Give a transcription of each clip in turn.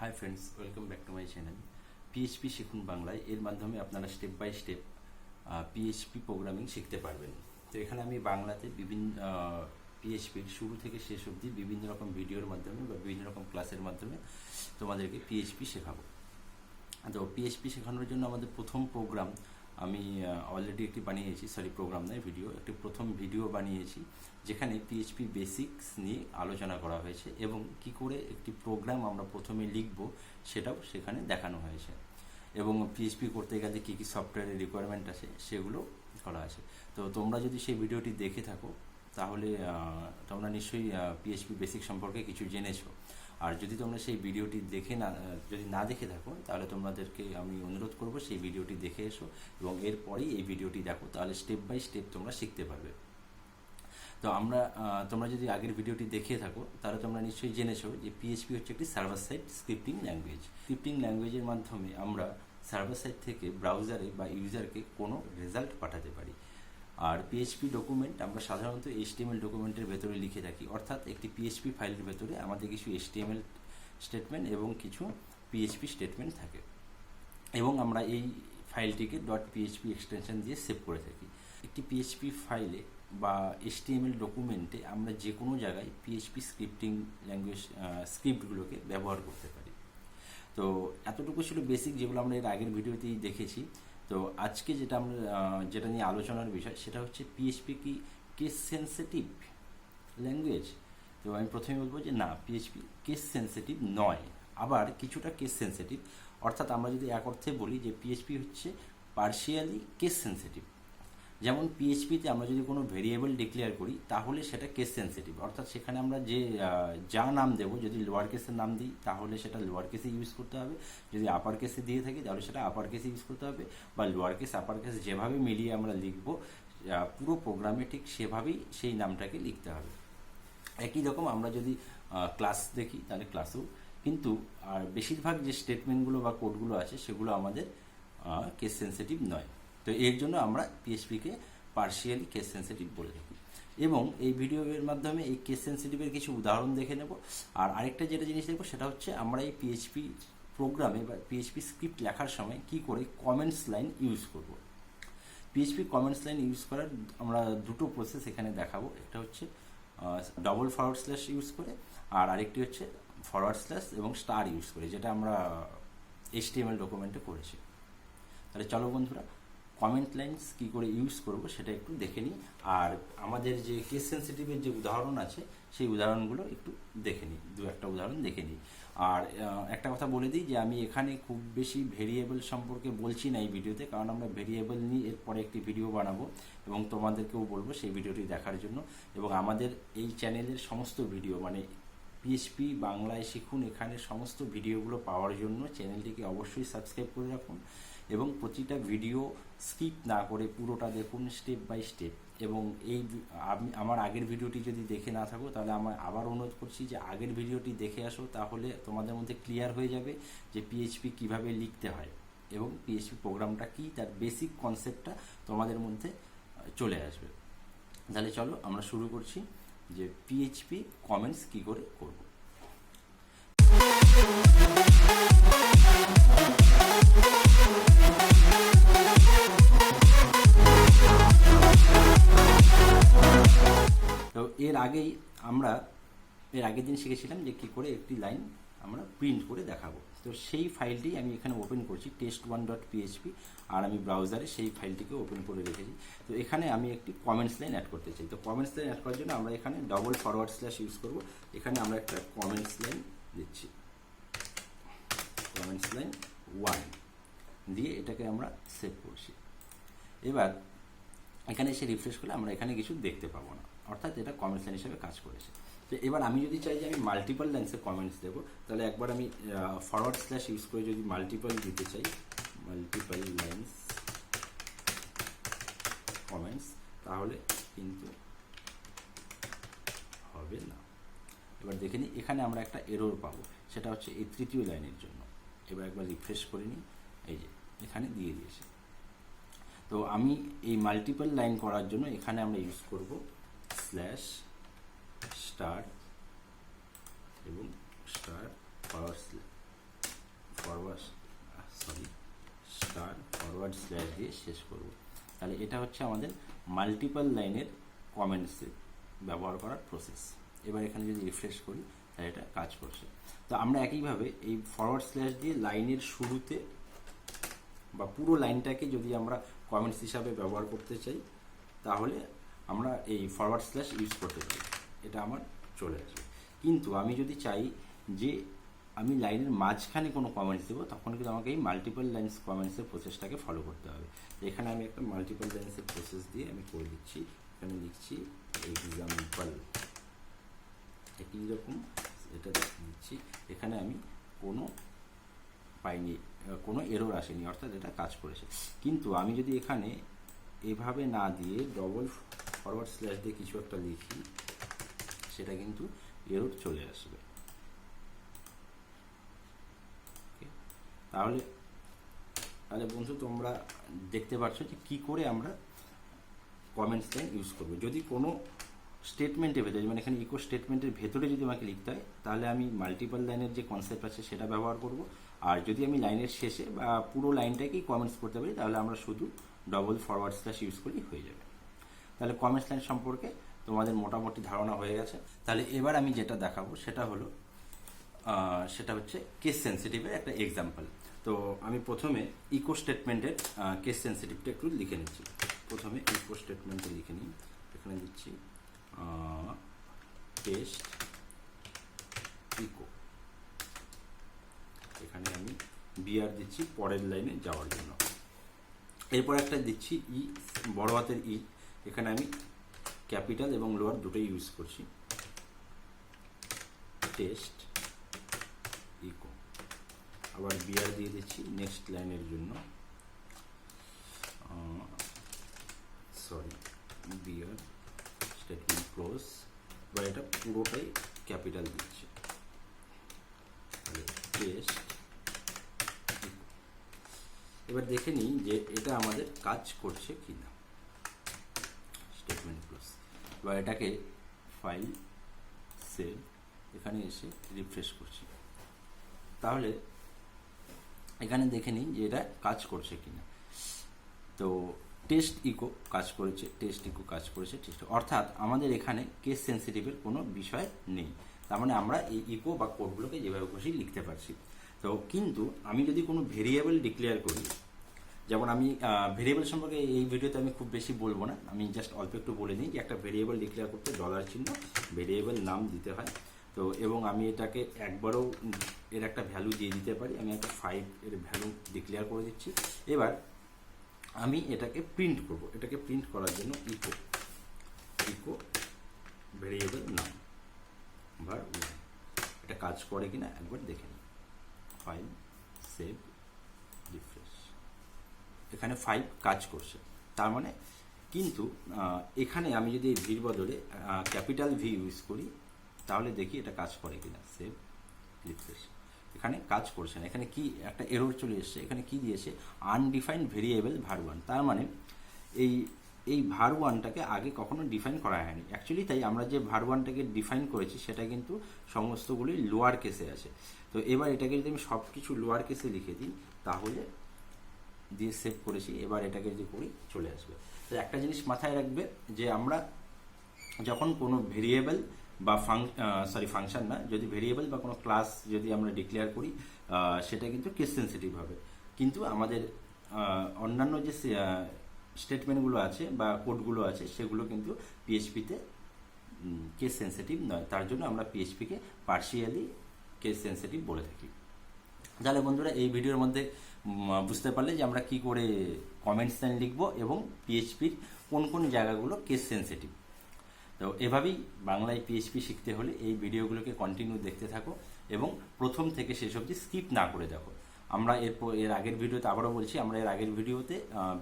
High friends, welcome back to my channel PHP শিখুন বাংলায়। এর মাধ্যমে আপনারা step by step PHP programming শিখতে পারবেন। তো এখানে আমি বাংলাতে বিভিন্ন পিএইচপির শুরু থেকে শেষ অবধি বিভিন্ন রকম ভিডিওর মাধ্যমে বা বিভিন্ন রকম ক্লাসের মাধ্যমে তোমাদেরকে পিএইচপি শেখাবো। তো পিএইচপি শেখানোর জন্য আমাদের প্রথম প্রোগ্রাম আমি অলরেডি একটি বানিয়েছি, প্রোগ্রাম নয়, একটি প্রথম ভিডিও বানিয়েছি যেখানে পিএইচপি বেসিক্স নিয়ে আলোচনা করা হয়েছে এবং কি করে একটি প্রোগ্রাম আমরা প্রথমে লিখব সেটাও সেখানে দেখানো হয়েছে এবং পিএইচপি করতে গেলে কী কী সফটওয়্যারের রিকোয়ারমেন্ট আছে সেগুলো করা আছে। তো তোমরা যদি সেই ভিডিওটি দেখে থাকো তাহলে তোমরা নিশ্চয়ই পিএইচপি বেসিক সম্পর্কে কিছু জেনেছো। আর যদি তোমরা সেই ভিডিওটি যদি না দেখে থাকো তাহলে তোমাদেরকে আমি অনুরোধ করব সেই ভিডিওটি দেখে এসো এবং এরপরেই এই ভিডিওটি দেখো, তাহলে স্টেপ বাই স্টেপ তোমরা শিখতে পারবে। তো তোমরা যদি আগের ভিডিওটি দেখে থাকো তাহলে তোমরা নিশ্চয়ই জেনেছো যে পিএইচপি হচ্ছে একটি server side scripting language. Scripting ল্যাঙ্গুয়েজের মাধ্যমে আমরা সার্ভার সাইড থেকে ব্রাউজারে বা ইউজারকে কোনো রেজাল্ট পাঠাতে পারি। আর পিএইচপি ডকুমেন্ট আমরা সাধারণত HTML ডকুমেন্টের ভেতরে লিখে থাকি, অর্থাৎ একটি পিএইচপি ফাইলের ভেতরে আমাদের কিছু HTML স্টেটমেন্ট এবং কিছু পিএইচপি স্টেটমেন্ট থাকে এবং আমরা এই ফাইলটিকে .php এক্সটেনশন দিয়ে সেভ করে থাকি। একটি পিএইচপি ফাইলে বা HTML ডকুমেন্টে আমরা যে কোনো জায়গায় পিএইচপি স্ক্রিপ্টিং ল্যাঙ্গুয়েজ স্ক্রিপ্টগুলোকে ব্যবহার করতে পারি। তো এতটুকু ছিল বেসিক, যেগুলো আমরা এর আগের ভিডিওতেই দেখেছি। তো আজকে যেটা নিয়ে আলোচনার বিষয় সেটা হচ্ছে পিএইচপি কি কেস সেন্সিটিভ ল্যাঙ্গুয়েজ। তো আমি প্রথমে বলবো যে না, পিএইচপি কেস সেন্সিটিভ নয়, আবার কিছুটা কেস সেন্সিটিভ। অর্থাৎ আমরা যদি এক অর্থে বলি যে পিএইচপি হচ্ছে পার্শিয়ালি কেস সেন্সিটিভ। যেমন পিএইচপিতে আমরা যদি কোনো ভেরিয়েবল ডিক্লেয়ার করি তাহলে সেটা কেস সেন্সিটিভ, অর্থাৎ সেখানে আমরা যা নাম দেবো, যদি লোয়ার কেসের নাম দিই তাহলে সেটা লোয়ার কেসে ইউজ করতে হবে, যদি আপার কেসে দিয়ে থাকি তাহলে সেটা আপার কেসে ইউজ করতে হবে, বা লোয়ার কেস আপার কেস যেভাবে মিলিয়ে আমরা লিখবো পুরো প্রোগ্রামে ঠিক সেভাবেই সেই নামটাকে লিখতে হবে। একই রকম আমরা যদি ক্লাস দেখি তাহলে ক্লাসেও কিন্তু আর বেশিরভাগ যে স্টেটমেন্টগুলো বা কোডগুলো আছে সেগুলো আমাদের কেস সেন্সিটিভ নয়। তো এর জন্য আমরা পিএইচপিকে পার্শিয়ালি কেস সেন্সিটিভ বলে থাকি এবং এই ভিডিওর মাধ্যমে এই কেস সেন্সিটিভের কিছু উদাহরণ দেখে নেব। আর আরেকটা যেটা জিনিস দেখবো সেটা হচ্ছে আমরা এই পিএইচপি প্রোগ্রামে বা পিএইচপি স্ক্রিপ্ট লেখার সময় কি করে কমেন্টস লাইন ইউজ করব। পিএইচপি কমেন্টস লাইন ইউজ করার আমরা দুটো প্রসেস এখানে দেখাবো। একটা হচ্ছে $/ ইউজ করে, আর আরেকটি হচ্ছে / এবং স্টার ইউজ করে, যেটা আমরা HTML ডকুমেন্টে করেছি। তাহলে চলো বন্ধুরা, কমেন্ট লাইন্স কী করে ইউজ করব সেটা একটু দেখে নিই, আর আমাদের যে কেস সেন্সিটিভের যে উদাহরণ আছে সেই উদাহরণগুলো একটু দেখে নিই, একটা উদাহরণ দেখে নিই। আর একটা কথা বলে দিই যে আমি এখানে খুব বেশি ভেরিয়েবল সম্পর্কে বলছি না এই ভিডিওতে, কারণ আমরা ভেরিয়েবল নিয়ে এরপরে একটি ভিডিও বানাবো এবং তোমাদেরকেও বলবো সেই ভিডিওটি দেখার জন্য। এবং আমাদের এই চ্যানেলের সমস্ত ভিডিও মানে পিএইচপি বাংলায় শিখুন এখানে সমস্ত ভিডিওগুলো পাওয়ার জন্য চ্যানেলটিকে অবশ্যই সাবস্ক্রাইব করে রাখুন এবং প্রতিটা ভিডিও স্কিপ না করে পুরোটা দেখুন স্টেপ বাই স্টেপ। এবং আমার আগের ভিডিওটি যদি দেখে না থাকো তাহলে আমার আবার অনুরোধ করছি যে আগের ভিডিওটি দেখে আসো, তাহলে তোমাদের মধ্যে ক্লিয়ার হয়ে যাবে যে পিএইচপি কীভাবে লিখতে হয় এবং পিএইচপি প্রোগ্রামটা কী, তার বেসিক কনসেপ্টটা তোমাদের মধ্যে চলে আসবে। তাহলে চলো আমরা শুরু করছি যে পিএইচপি কমেন্টস কী করে করব। তো এর আগের দিন শিখেছিলাম যে কী করে একটি লাইন আমরা প্রিন্ট করে দেখাবো। তো সেই ফাইলটি আমি এখানে ওপেন করছি test1.php, আর আমি ব্রাউজারে সেই ফাইলটিকে ওপেন করে রেখেছি। তো এখানে আমি একটি কমেন্টস লাইন অ্যাড করতে চাই। তো কমেন্টস লাইন অ্যাড করার জন্য আমরা এখানে $/ ইউজ করব। এখানে আমরা একটা কমেন্টস লাইন দিচ্ছি, কমেন্টস লাইন 1 দিয়ে এটাকে আমরা সেভ করছি। এবার এখানে এসে রিফ্রেশ করলে আমরা এখানে কিছু দেখতে পাবো না, অর্থাৎ এটা কমেন্টস লাইন হিসেবে কাজ করেছে। তো এবার আমি যদি চাই যে আমি মাল্টিপল লাইন্সে কমেন্টস দেবো, তাহলে একবার আমি / ইউজ করে যদি মাল্টিপল দিতে চাই, মাল্টিপল লাইন্স কমেন্টস, তাহলে কিন্তু হবে না। এবার দেখে নিই, এখানে আমরা একটা এরর পাবো, সেটা হচ্ছে এই তৃতীয় লাইনের জন্য। এবার একবার রিফ্রেশ করে নিই, এই যে এখানে দিয়ে দিয়েছে। তো আমি এই মাল্টিপল লাইন করার জন্য এখানে আমরা ইউজ করব /* এবং * * দিয়ে শেষ করব। তাহলে এটা হচ্ছে আমাদের মাল্টিপল লাইনের কমেন্টসে ব্যবহার করার প্রসেস। এবার এখানে যদি রিফ্রেশ করি তাহলে এটা কাজ করছে। তো আমরা একইভাবে এই * দিয়ে লাইনের শুরুতে বা পুরো লাইনটাকে যদি আমরা কমেন্টস হিসাবে ব্যবহার করতে চাই তাহলে আমরা এই / ইউজ করতে পারি, এটা আমার চলে আসবে। কিন্তু আমি যদি চাই যে আমি লাইনের মাঝখানে কোনো কমেন্টস দেবো, তখন কিন্তু আমাকে এই মাল্টিপল লাইন্স কমেন্টসের প্রসেসটাকে ফলো করতে হবে। এখানে আমি একটা মাল্টিপল লাইন্সের প্রসেস দিয়ে আমি করে দিচ্ছি। এখানে লিখছি এক্সাম্পল, একই রকম এটা দিচ্ছি। এখানে আমি কোনো পাইনি, কোনো এরর আসেনি, অর্থাৎ এটা কাজ করেছে। কিন্তু আমি যদি এখানে এভাবে না দিয়ে / দিয়ে কিছু একটা লিখি, সেটা কিন্তু এরর চলে আসবে। তাহলে বন্ধু তোমরা দেখতে পাচ্ছ যে কী করে আমরা কমেন্টস লাইন ইউজ করবো। যদি কোনো স্টেটমেন্টের ভেতরে, মানে এখানে ইকো স্টেটমেন্টের ভেতরে যদি আমাকে লিখতে হয় তাহলে আমি মাল্টিপল লাইনের যে কনসেপ্ট আছে সেটা ব্যবহার করব। আর যদি আমি লাইনের শেষে বা পুরো লাইনটাকেই কমেন্টস করতে পারি তাহলে আমরা শুধু / ইউজ করলেই হয়ে যাবে। তাহলে কমেন্টস লাইন সম্পর্কে তোমাদের মোটামুটি ধারণা হয়ে গেছে। তাহলে এবার আমি যেটা দেখাবো সেটা হচ্ছে কেস সেন্সিটিভের একটা এক্সাম্পল। তো আমি প্রথমে ইকো স্টেটমেন্টের কেস সেন্সিটিভটা একটু লিখে নিচ্ছি। প্রথমে ইকো স্টেটমেন্টে লিখে নিই। এখানে দিচ্ছি টেস্ট ইকো, এখানে আমি বিআর দিচ্ছি পরের লাইনে যাওয়ার জন্য। এরপর একটা দিচ্ছি বড় হাতের ই, এখানে আমি ক্যাপিটাল এবং লোয়ার দুটোই ইউজ করছি। টেস্ট ইকো, আবার বিআর দিয়ে দিচ্ছি নেক্সট লাইনের জন্য। বিআর স্টেটমেন্ট ক্লোজ, বা এটা পুরোটাই ক্যাপিটাল দিচ্ছি। টেস্ট, এবার দেখে নিই যে এটা আমাদের কাজ করছে কিনা। স্টেটমেন্ট ক্লোজ, এবার এটাকে ফাইল সেভ, এখানে এসে রিফ্রেশ করছি। তাহলে এখানে দেখে নিই যে এটা কাজ করছে কিনা। তো টেস্ট ইকো কাজ করেছে, অর্থাৎ আমাদের এখানে কেস সেন্সিটিভের কোনো বিষয় নেই। তার মানে আমরা এই ইকো বা কোডগুলোকে যেভাবে খুশি লিখতে পারছি। তো কিন্তু আমি যদি কোনো ভেরিয়েবল ডিক্লেয়ার করি, যেমন আমি ভেরিয়েবল সম্পর্কে এই ভিডিওতে আমি খুব বেশি বলবো না, আমি জাস্ট অল্প একটু বলে নিই যে একটা ভেরিয়েবল ডিক্লেয়ার করতে $চিহ্ন ভেরিয়েবল নাম দিতে হয়। তো এবং আমি এটাকে একবারও এর একটা ভ্যালু দিয়ে দিতে পারি। আমি একটা 5 এর ভ্যালু ডিক্লেয়ার করে দিচ্ছি। এবার আমি এটাকে প্রিন্ট করব। এটাকে প্রিন্ট করার জন্য ইকো ভেরিয়েবল নাম var1, এটা কাজ করে কিনা একবার দেখে নিই। ফাইল সেভ রিফ্রেশ, এখানে 5 কাজ করছে। তার মানে কিন্তু এখানে আমি যদি এই ভির বদলে ক্যাপিটাল ভি ইউজ করি তাহলে দেখি এটা কাজ করে কিনা। সেভ রিফ্রেশ, এখানে কাজ করছে না। এখানে কি একটা এরর চলে এসছে, এখানে কি দিয়েছে আনডিফাইন্ড ভেরিয়েবল var1। তার মানে এই var1টাকে আগে কখনো ডিফাইন করা হয়নি অ্যাকচুয়ালি। তাই আমরা যে var1টাকে ডিফাইন করেছি সেটা কিন্তু সমস্তগুলি লোয়ার কেসে আছে। তো এবার এটাকে যদি আমি সব কিছু লোয়ার কেসে লিখে দিই তাহলে দিয়ে সেভ করেছি, এবার এটাকে যদি করি চলে আসবে। তো একটা জিনিস মাথায় রাখবে যে আমরা যখন কোনো ভেরিয়েবল বা ফাংশন না, যদি ভেরিয়েবল বা কোনো ক্লাস যদি আমরা ডিক্লেয়ার করি সেটা কিন্তু কেস সেন্সিটিভ হবে। কিন্তু আমাদের অন্যান্য যে স্টেটমেন্টগুলো আছে বা কোডগুলো আছে সেগুলো কিন্তু পিএইচপিতে কেস সেন্সিটিভ নয়। তার জন্য আমরা পিএইচপিকে পার্শিয়ালি কেস সেন্সিটিভ বলে থাকি। তাহলে বন্ধুরা এই ভিডিওর মধ্যে বুঝতে পারলে যে আমরা কি করে কমেন্টস লাইন লিখব এবং পিএইচপির কোন কোন জায়গাগুলো কেস সেন্সিটিভ। তো এভাবেই বাংলায় পিএইচপি শিখতে হলে এই ভিডিওগুলোকে কন্টিনিউ দেখতে থাকো এবং প্রথম থেকে শেষ অবধি স্কিপ না করে দেখো। আমরা এর আগের ভিডিওতে আবারও বলছি, আমরা এর আগের ভিডিওতে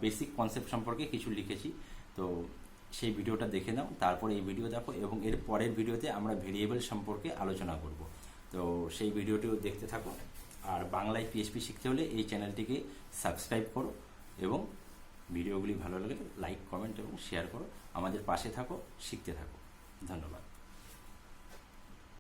বেসিক কনসেপ্ট সম্পর্কে কিছু লিখেছি। তো সেই ভিডিওটা দেখে নাও, তারপরে এই ভিডিও দেখো এবং এর পরের ভিডিওতে আমরা ভেরিয়েবল সম্পর্কে আলোচনা করব। তো সেই ভিডিওটিও দেখতে থাকো। আর বাংলায় পিএইচপি শিখতে হলে এই চ্যানেলটিকে সাবস্ক্রাইব করো এবং ভিডিওগুলি ভালো লাগলে লাইক, কমেন্ট এবং শেয়ার করো। আমাদের পাশে থাকো, শিখতে থাকো। ধন্যবাদ।